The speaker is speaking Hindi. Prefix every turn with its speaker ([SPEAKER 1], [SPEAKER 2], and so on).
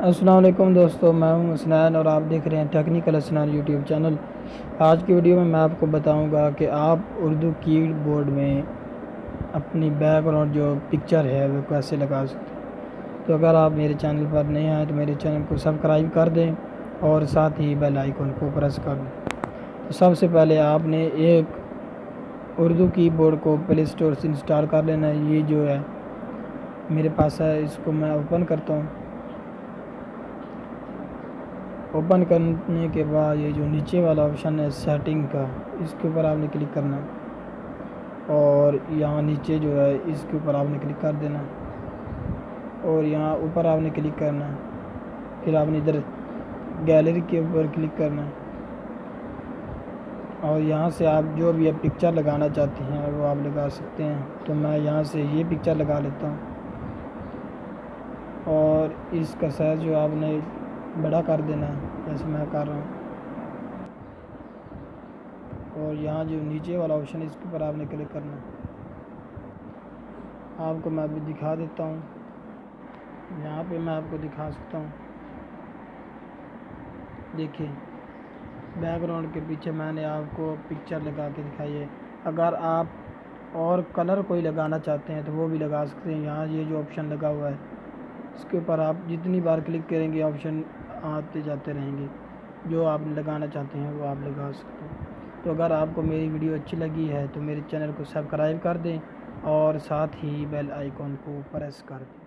[SPEAKER 1] अस्सलाम वालेकुम दोस्तों, मैं हूं हसनैन और आप देख रहे हैं टेक्निकल हसनैन यूट्यूब चैनल। आज की वीडियो में मैं आपको बताऊंगा कि आप उर्दू कीबोर्ड में अपनी बैकग्राउंड जो पिक्चर है वो कैसे लगा सकते हैं। तो अगर आप मेरे चैनल पर नए आए तो मेरे चैनल को सब्सक्राइब कर दें और साथ ही बेल आइकन को प्रेस कर दें। तो सबसे पहले आपने एक उर्दू कीबोर्ड को प्ले स्टोर से इंस्टॉल कर लेना है। ये जो है मेरे पास है, इसको मैं ओपन करता हूँ। ओपन करने के बाद ये जो नीचे वाला ऑप्शन है सेटिंग का, इसके ऊपर आपने क्लिक करना और यहाँ नीचे जो है इसके ऊपर आपने क्लिक कर देना और यहाँ ऊपर आपने क्लिक करना। फिर आपने इधर गैलरी के ऊपर क्लिक करना और यहाँ से आप जो भी आप पिक्चर लगाना चाहते हैं वो आप लगा सकते हैं। तो मैं यहाँ से ये पिक्चर लगा लेता हूँ और इसका साइज़ जो आपने बड़ा कर देना है जैसे मैं कर रहा हूँ। और यहाँ जो नीचे वाला ऑप्शन है इसके ऊपर आपने क्लिक करना है। आपको मैं अभी दिखा देता हूँ, यहाँ पे मैं आपको दिखा सकता हूँ। देखिए बैकग्राउंड के पीछे मैंने आपको पिक्चर लगा के दिखाई है। अगर आप और कलर कोई लगाना चाहते हैं तो वो भी लगा सकते हैं। यहाँ ये जो ऑप्शन लगा हुआ है इसके ऊपर आप जितनी बार क्लिक करेंगे ऑप्शन आते जाते रहेंगे। जो आप लगाना चाहते हैं वो आप लगा सकते हैं। तो अगर आपको मेरी वीडियो अच्छी लगी है तो मेरे चैनल को सब्सक्राइब कर दें और साथ ही बेल आइकॉन को प्रेस कर दें।